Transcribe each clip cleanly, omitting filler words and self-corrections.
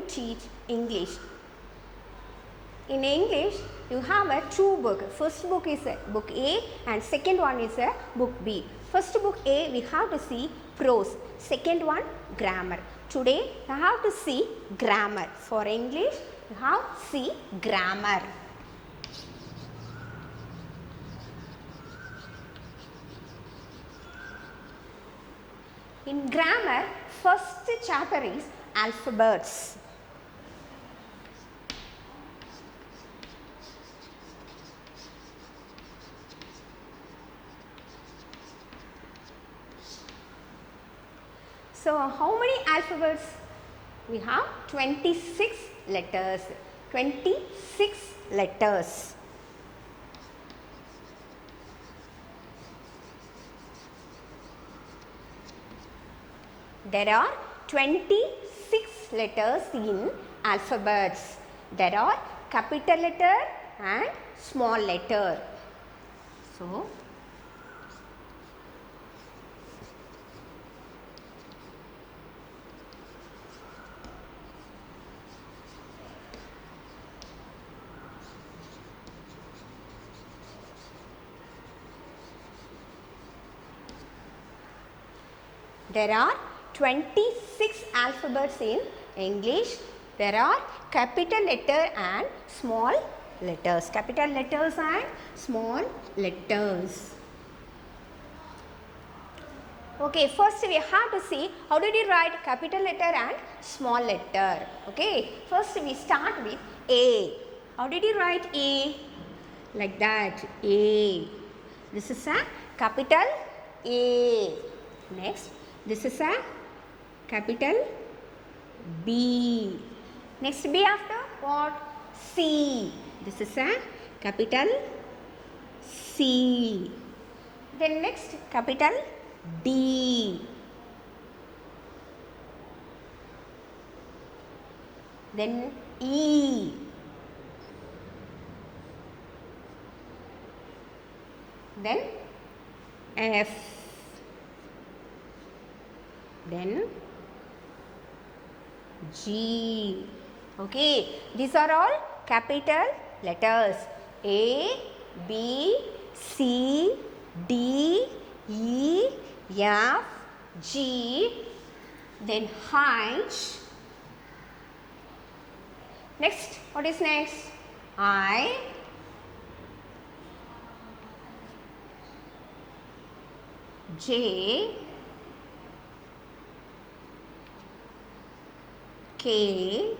teach English. In English, you have a two book. First book is book A and second one is book B. First book A, we have to see prose. Second one, grammar. Today, you have to see grammar. For English, you have to see grammar. In grammar, first chapter is alphabets. So, how many alphabets? We have 26 letters. 26 letters. There are 26 letters in alphabets. There are capital letter and small letter. So, there are 26 alphabets in English. There are capital letter and small letters. Capital letters and small letters. Okay, first we have to see how did you write capital letter and small letter. Okay, first we start with A. How did you write A? Like that, A. This is a capital A. Next, this is a capital B. Next B after what? C. This is a capital C. Then next capital D. Then E. Then F. Then G. Okay, these are all capital letters. A, B, C, D, E, F, G. Then H. Next, what is next? I. J. K.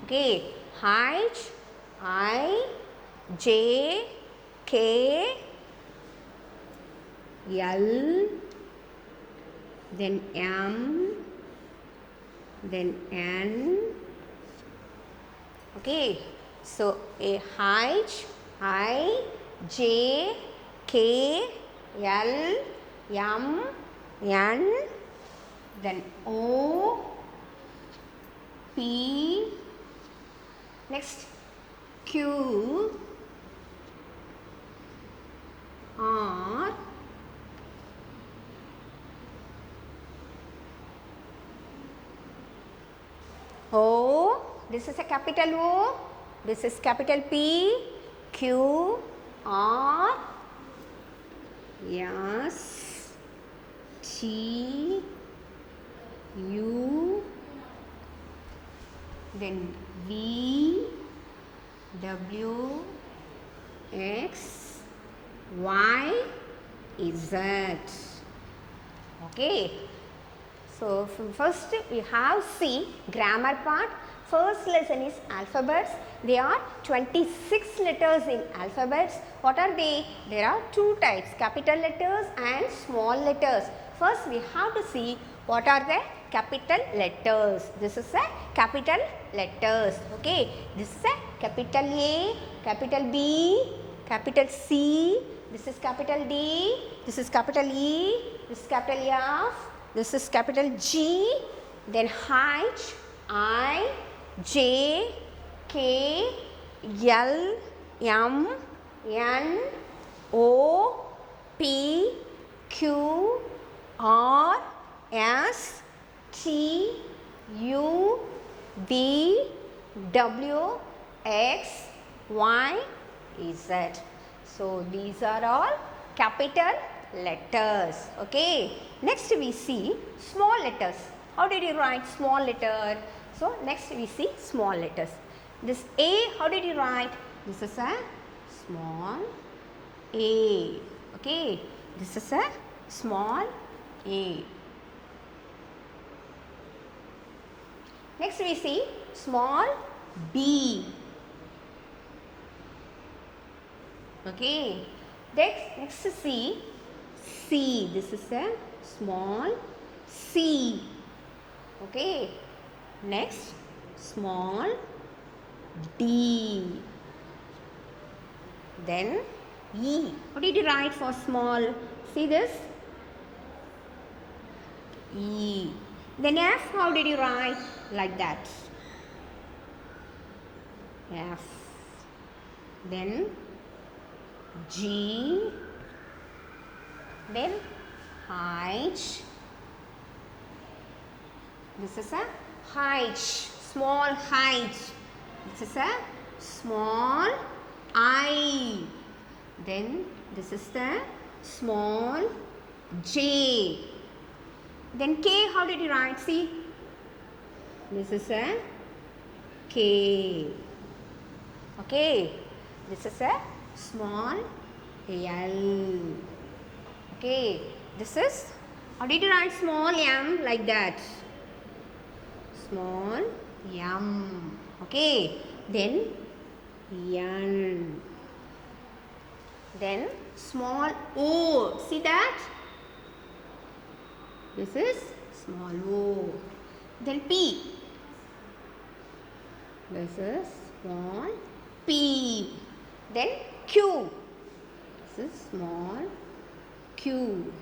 Okay, H, I, J, K, L, then M, then N. Okay, so a H, I, J, K, L, M, N, then O, P, next Q, R, O, this is a capital O, this is capital P, Q, R, S, T, U, then V, W, X, Y, Z. Okay. So, first we have C, grammar part. First lesson is alphabets. There are 26 letters in alphabets. What are they? There are two types, capital letters and small letters. First we have to see what are the capital letters. This is a capital letters. Okay. This is a capital A, capital B, capital C. This is capital D. This is capital E. This is capital F. This is capital G. Then H, I, J, K, L, M, N, O, P, Q, R, S, T, U, V, W, X, Y, Z. So these are all capital letters. Okay. Next we see small letters. How did you write small letter? So next we see small letters. This A, how did you write? This is a small A. Okay. This is a small A. Next we see small B. Okay. Next see C. This is a small C. Okay. Next small D. Then E. What did you write for small? See this? E. Then F, how did you write? Like that. F. Then G. Then H. This is a H. Small H. This is a small I. Then this is the small J. Then K, how did you write? See, this is a K. Okay, this is a small L. Okay, this is, how did you write small m? Like that. Small m. Okay, then N. Then small O. See that? This is small O. Then P. This is small P. Then Q. This is small Q.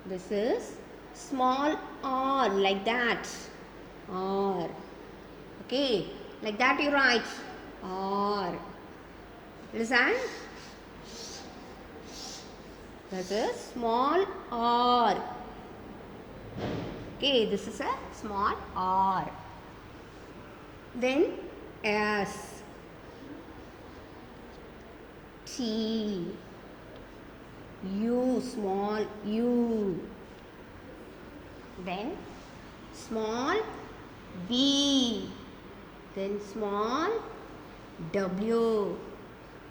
This is small R, like that. R. Okay, like that you write R. Listen. This is small R. Okay, this is a small R. Then S, T, U, small U. Then small V. Then small W.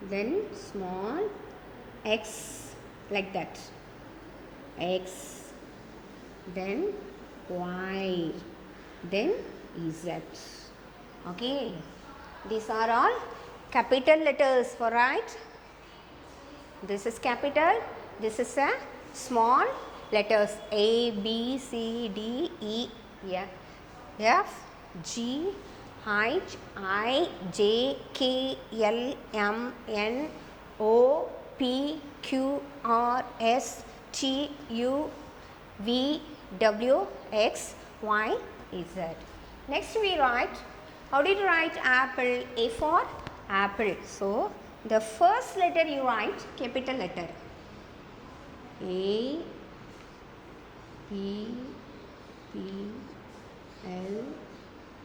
Then small X, like that. X. Then Y. Then Z. Okay. These are all capital letters, for right? This is capital. This is a small letters A, B, C, D, E, F, G, H, I, J, K, L, M, N, O, P, Q, R, S, T, U, V, W, X, Y, Z. Next we write, how did you write apple? A for apple. So, the first letter you write capital letter. A, P, P, L,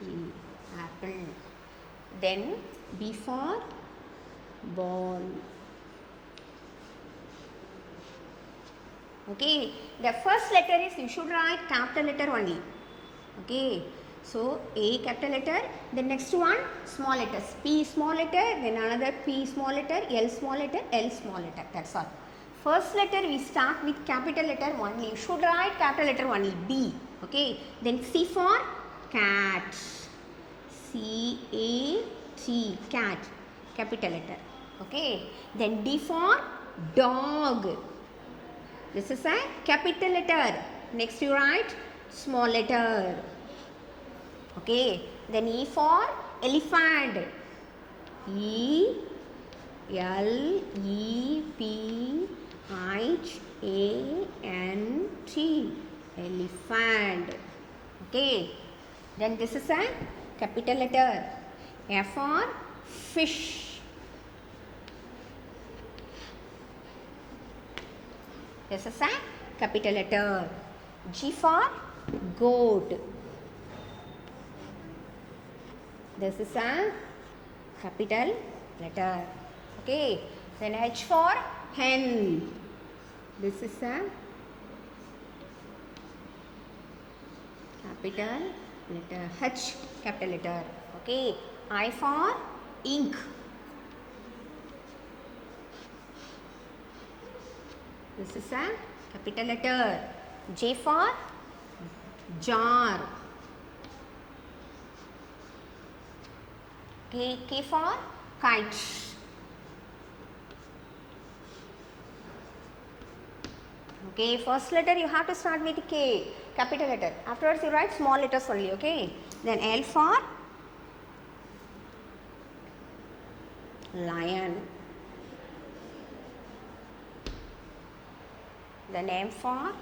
E, apple. Then B for ball. Okay, the first letter is, you should write capital letter only. Okay, so A capital letter, the next one small letters, P small letter, then another P small letter, L small letter, L small letter, that's all. First letter we start with capital letter only, you should write capital letter only, B. Okay, then C for cat, C-A-T, cat, capital letter. Okay, then D for dog. This is a capital letter. Next you write small letter. Okay, then E for elephant. E, L, E, P, H, A, N, T, elephant. Okay, then this is a capital letter. F for fish. This is a capital letter. G for goat. This is a capital letter. Okay. Then H for hen. This is a capital letter. H, capital letter. Okay. I for ink. This is a capital letter. J for jar. K for kite. Okay, first letter you have to start with K, capital letter. Afterwards you write small letters only, okay. Then L for lion. Then M for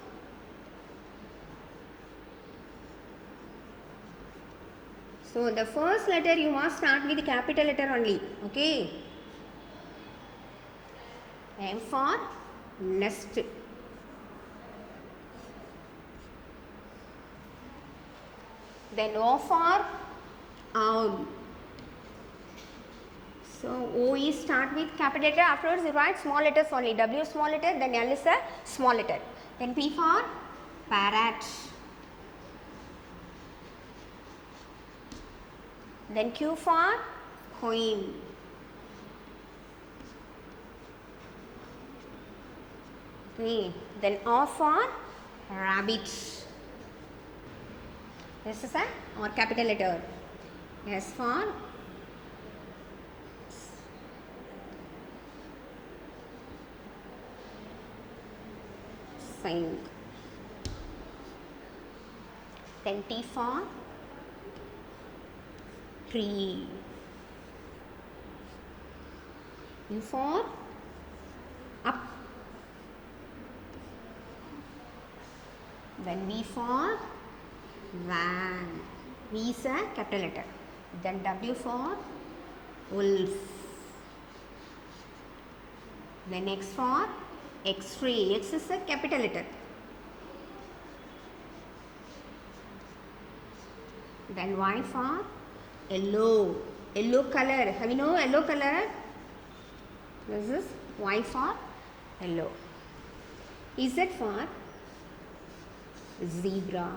so the first letter you must start with the capital letter only, okay. M for nest. Then O for owl. So O is start with capital letter, afterwards you write small letters only. W small letter, then L is a small letter. Then P for parrot. Then Q for queen. Okay. Then R for rabbit. This is our capital letter. S for sing. Then T for tree. U for up. Then V for van. V is a capital letter. Then W for wolf. Then X for X-ray. X is a capital letter. Then Y for yellow. Yellow color. Have you know yellow color? This is Y for yellow. Z for zebra.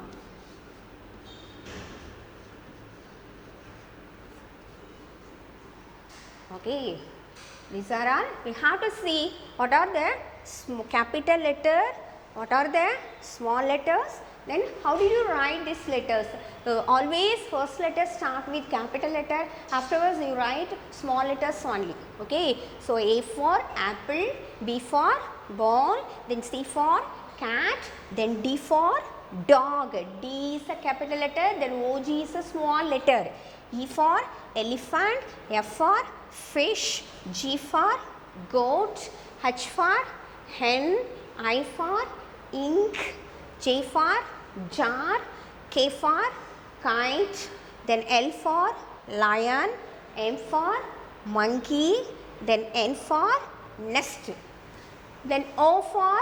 Okay, these are all. We have to see what are the capital letter, what are the small letters, then how did you write these letters. Always first letter start with capital letter, afterwards you write small letters only. Okay, so A for apple, B for ball, then C for cat, then D for dog. D is a capital letter, then OG is a small letter. E for elephant, F for fish, G for goat, H for hen, I for ink, J for jar, K for kite, then L for lion, M for monkey, then N for nest, then O for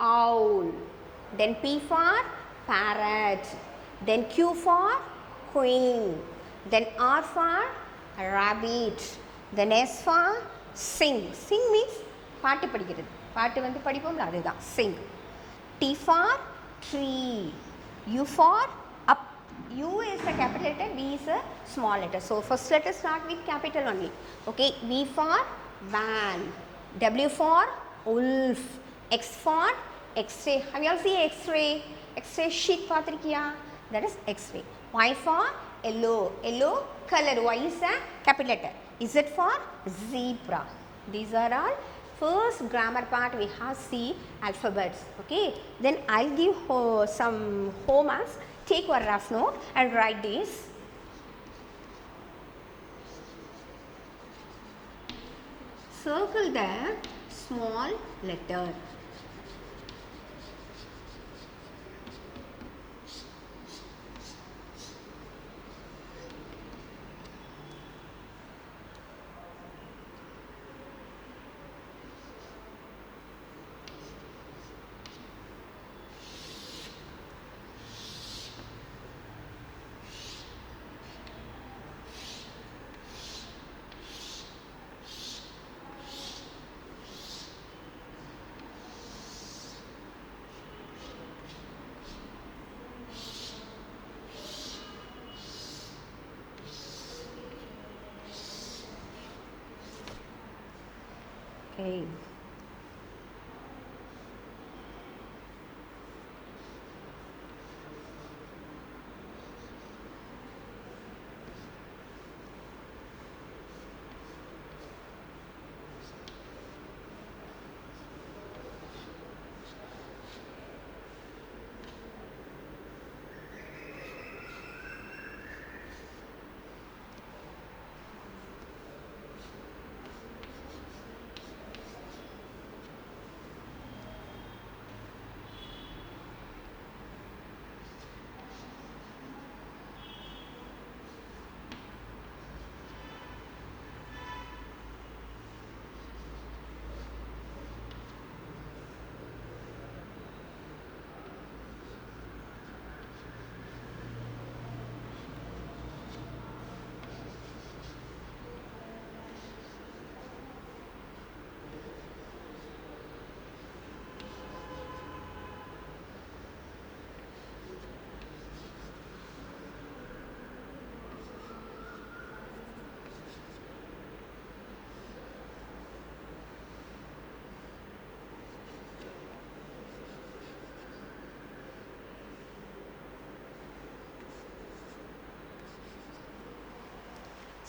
owl, then P for parrot, then Q for queen, then R for rabbit, then S for sing. Sing means பாட்டு படிக்கிறது. பாட்டு வந்து படிப்போம்ல அதுதான் sing. T for tree. U for up. U is a capital letter, V is a small letter. So first letter start with capital only. Okay, V for van, W for wolf, X for X-ray. Have you all seen X-ray? X-ray sheet பார்த்திருக்கியா? That is X-ray. Y for yellow. Yellow color. Y is a capital letter. Z for zebra. These are all first grammar part. We have C alphabets. Okay. Then I'll give some homeworks. Take one rough note and write this. Circle the small letter. Okay.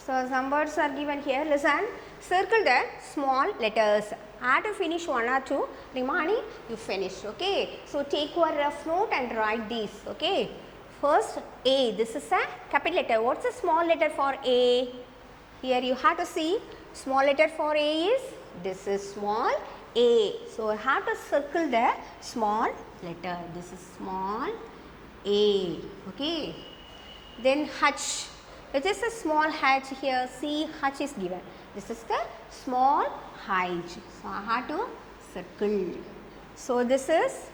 So, some words are given here. Listen, circle the small letters. I have to finish one or two, remaining you finish. Okay. So, take your rough note and write these. Okay. First, A. This is a capital letter. What's a small letter for A? Here you have to see small letter for A is this is small A. So, I have to circle the small letter. This is small A. Okay. Then H. It is a small h here. See, h is given. This is the small h. So, I have to circle. So, this is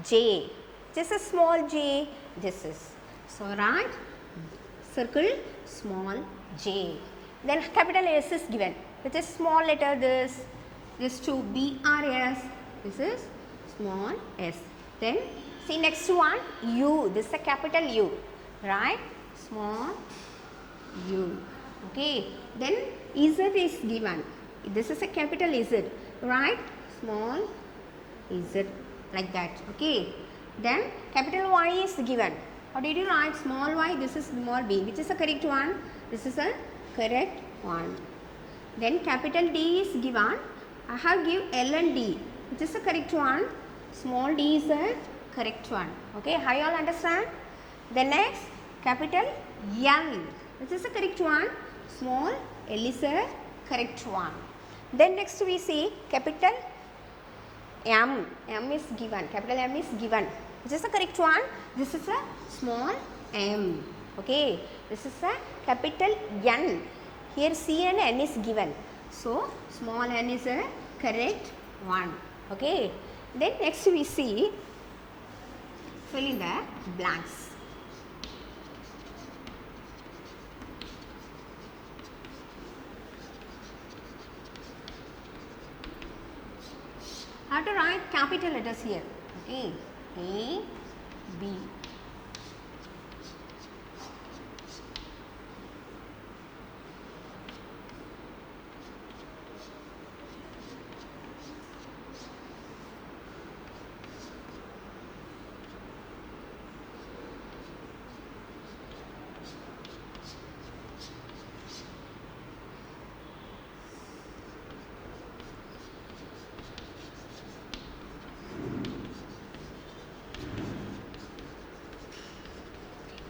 J. This is small j. This is. So, right. Circle small j. Then capital S is given. It is small letter this. This to BRS. This is small s. Then see next one U. This is a capital U. Right. Small U. Okay. Then Z is given. This is a capital Z. Right. Small Z like that. Okay. Then capital Y is given. How did you write small y? This is small b. Which is the correct one? This is a correct one. Then capital D is given. I have give L and D. Which is the correct one? Small d is the correct one. Okay. How you all understand? The next capital L. Which is the correct one? Small l is the correct one. Then next we see capital M. M is given. Capital M is given. Which is the correct one? This is a small m. Okay. This is a capital N. Here C and N is given. So, small n is a correct one. Okay. Then next we see fill in the blanks. I have to write capital letters here. Okay. A, B.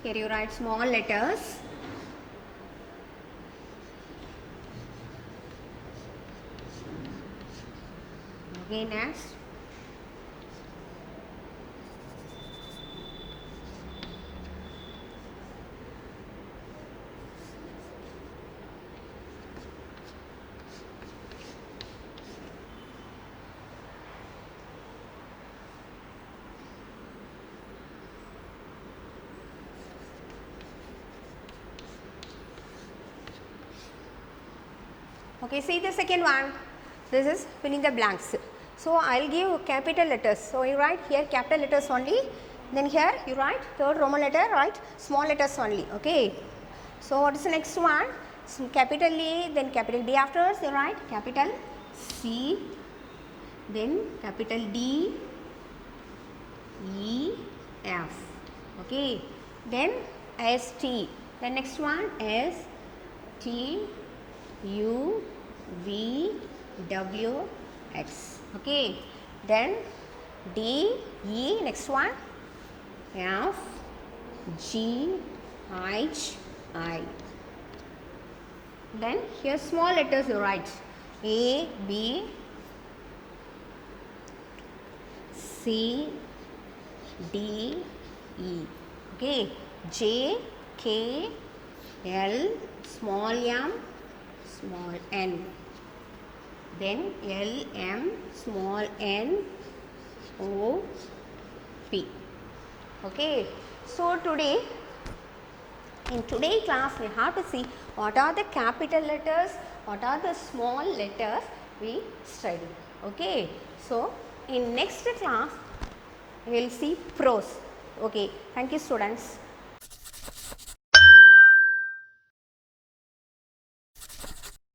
Here you write small letters. Okay, next. Okay, see the second one. This is filling the blanks. So, I will give capital letters. So, you write here capital letters only. Then here you write third Roman letter, write small letters only. Okay. So, what is the next one? So, capital A, then capital B afterwards you write capital C, then capital D, E, F. Okay, then S, T. The next one is T, U, V, W, X. Okay, then D, E, next one, F, G, H, I. Then here small letters you write A, B, C, D, E. Okay, J, K, L, small m, small n. Then L, M, small n, O, P. Okay, so in today's class we have to see what are the capital letters, what are the small letters we study. Okay, so in next class we will see prose. Okay, thank you students.